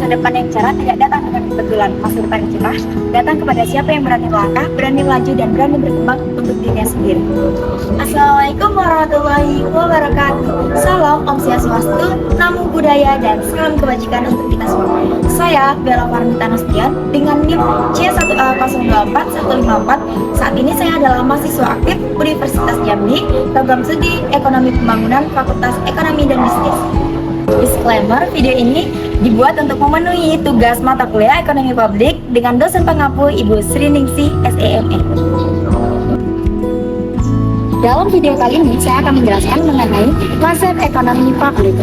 depan yang cerah tidak datang dengan kebetulan. Masa depan yang cerah datang kepada siapa yang berani melangkah, berani melaju, dan berani berkembang untuk dirinya sendiri. Assalamualaikum warahmatullahi wabarakatuh. Salam Om Swastiastu, Namo Buddhaya, dan salam kebajikan untuk kita semua. Saya Bella Farmita Nasution dengan NIM C1A024154. Saat ini saya adalah mahasiswa aktif Universitas Jambi, program studi Ekonomi Pembangunan, Fakultas Ekonomi dan Bisnis. Disclaimer, video ini dibuat untuk memenuhi tugas mata kuliah Ekonomi Publik dengan dosen pengampu Ibu Sri Ningsih, SEME. Dalam video kali ini, saya akan menjelaskan mengenai konsep ekonomi publik.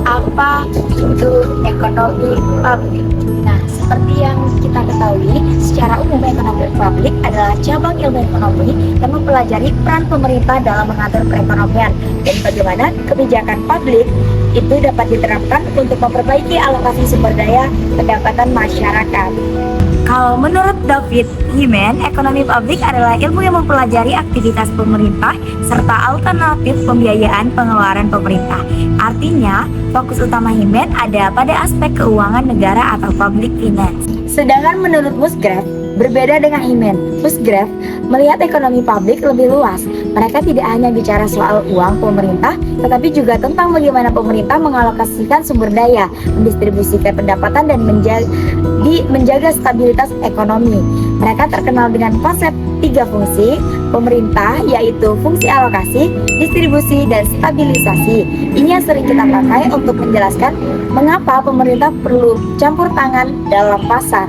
Apa itu ekonomi publik? Nah, seperti yang kita ketahui, secara umum ekonomi publik adalah cabang ilmu ekonomi yang mempelajari peran pemerintah dalam mengatur perekonomian dan bagaimana kebijakan publik itu dapat diterapkan untuk memperbaiki alokasi sumber daya pendapatan masyarakat. Kalau menurut David Himen, ekonomi publik adalah ilmu yang mempelajari aktivitas pemerintah serta alternatif pembiayaan pengeluaran pemerintah. Artinya, fokus utama Himen ada pada aspek keuangan negara atau public finance. Sedangkan menurut Musgrave, berbeda dengan Himen, Musgrave melihat ekonomi publik lebih luas. Mereka tidak hanya bicara soal uang pemerintah, tetapi juga tentang bagaimana pemerintah mengalokasikan sumber daya, mendistribusikan pendapatan, dan menjaga stabilitas ekonomi. Mereka terkenal dengan konsep 3 fungsi pemerintah, yaitu fungsi alokasi, distribusi, dan stabilisasi. Ini yang sering kita pakai untuk menjelaskan mengapa pemerintah perlu campur tangan dalam pasar.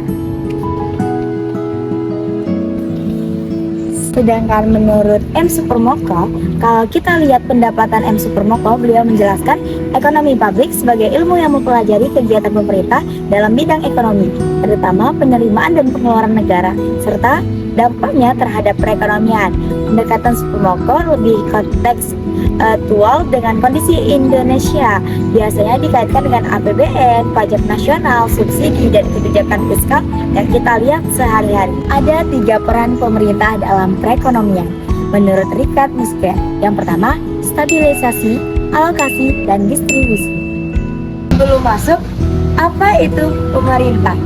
Sedangkan menurut M. Supermoko, kalau kita lihat pendapatan M. Supermoko, beliau menjelaskan ekonomi publik sebagai ilmu yang mempelajari kegiatan pemerintah dalam bidang ekonomi, terutama penerimaan dan pengeluaran negara, serta dampaknya terhadap perekonomian. Pendekatan Supermoko lebih kontekstual dengan kondisi Indonesia, biasanya dikaitkan dengan APBN, pajak nasional, subsidi, dan kebijakan fiskal yang kita lihat sehari-hari. Ada 3 peran pemerintah dalam perekonomian menurut Richard Musgrave. Yang pertama, stabilisasi, alokasi, dan distribusi. Belum masuk, apa itu pemerintah?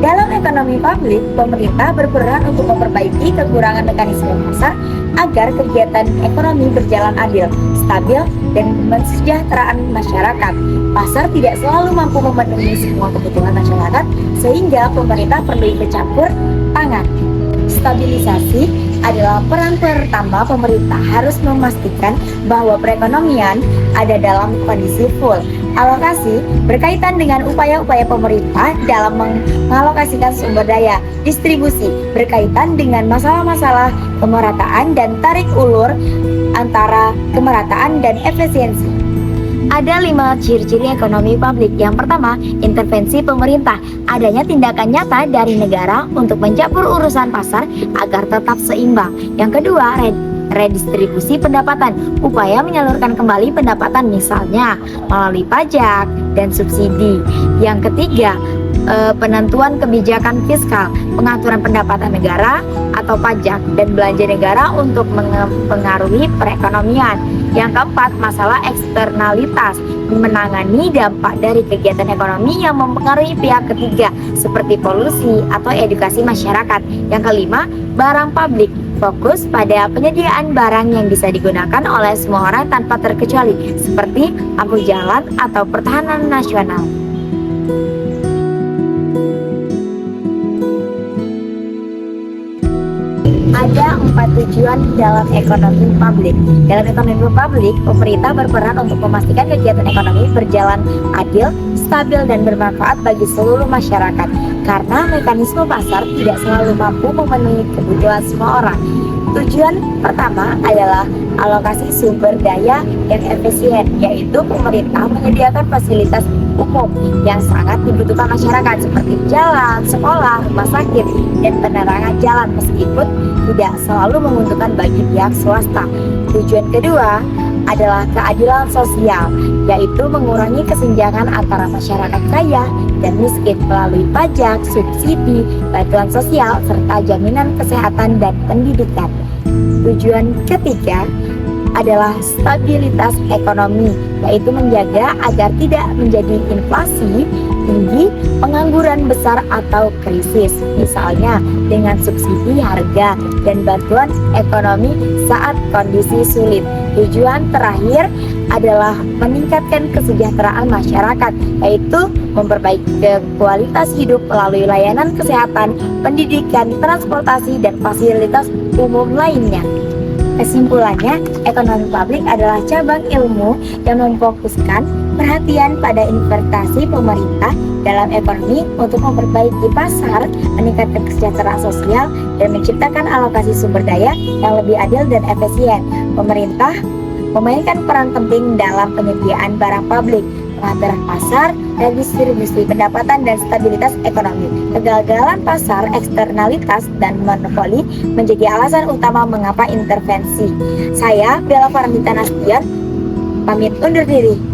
Dalam ekonomi publik, pemerintah berperan untuk memperbaiki kekurangan mekanisme pasar agar kegiatan ekonomi berjalan adil, stabil, dan kesejahteraan masyarakat. Pasar tidak selalu mampu memenuhi semua kebutuhan masyarakat, sehingga pemerintah perlu ikut campur tangan. Stabilisasi adalah peran pertama pemerintah harus memastikan bahwa perekonomian ada dalam kondisi full. Alokasi berkaitan dengan upaya-upaya pemerintah dalam mengalokasikan sumber daya. Distribusi berkaitan dengan masalah-masalah kemerataan dan tarik ulur antara kemerataan dan efisiensi. Ada 5 ciri-ciri ekonomi publik. Yang pertama, intervensi pemerintah. Adanya tindakan nyata dari negara untuk mencampur urusan pasar agar tetap seimbang. Yang kedua, redistribusi pendapatan. Upaya menyalurkan kembali pendapatan misalnya melalui pajak dan subsidi. Yang ketiga, penentuan kebijakan fiskal, pengaturan pendapatan negara atau pajak dan belanja negara untuk mempengaruhi perekonomian. Yang keempat, masalah eksternalitas, menangani dampak dari kegiatan ekonomi yang mempengaruhi pihak ketiga seperti polusi atau edukasi masyarakat. Yang kelima, barang publik, fokus pada penyediaan barang yang bisa digunakan oleh semua orang tanpa terkecuali seperti lampu jalan atau pertahanan nasional. Ada 4 tujuan dalam ekonomi publik. Dalam ekonomi publik, pemerintah berperan untuk memastikan kegiatan ekonomi berjalan adil, stabil, dan bermanfaat bagi seluruh masyarakat. Karena mekanisme pasar tidak selalu mampu memenuhi kebutuhan semua orang. Tujuan pertama adalah alokasi sumber daya yang efisien, yaitu pemerintah menyediakan fasilitas umum yang sangat dibutuhkan masyarakat seperti jalan, sekolah, rumah sakit, dan penerangan jalan meskipun tidak selalu menguntungkan bagi pihak swasta. Tujuan kedua adalah keadilan sosial, yaitu mengurangi kesenjangan antara masyarakat kaya dan miskin melalui pajak, subsidi, bantuan sosial, serta jaminan kesehatan dan pendidikan. Tujuan ketiga adalah stabilitas ekonomi, yaitu menjaga agar tidak menjadi inflasi tinggi, pengangguran besar atau krisis, misalnya dengan subsidi harga dan bantuan ekonomi saat kondisi sulit. Tujuan terakhir adalah meningkatkan kesejahteraan masyarakat, yaitu memperbaiki kualitas hidup melalui layanan kesehatan, pendidikan, transportasi, dan fasilitas umum lainnya. Kesimpulannya, ekonomi publik adalah cabang ilmu yang memfokuskan perhatian pada investasi pemerintah dalam ekonomi untuk memperbaiki pasar, meningkatkan kesejahteraan sosial, dan menciptakan alokasi sumber daya yang lebih adil dan efisien. Pemerintah memainkan peran penting dalam penyediaan barang publik, pengaturan pasar, dan distribusi pendapatan dan stabilitas ekonomi. Kegagalan pasar, eksternalitas, dan monopoli menjadi alasan utama mengapa intervensi. Saya, Bella Farmita Nasution, pamit undur diri.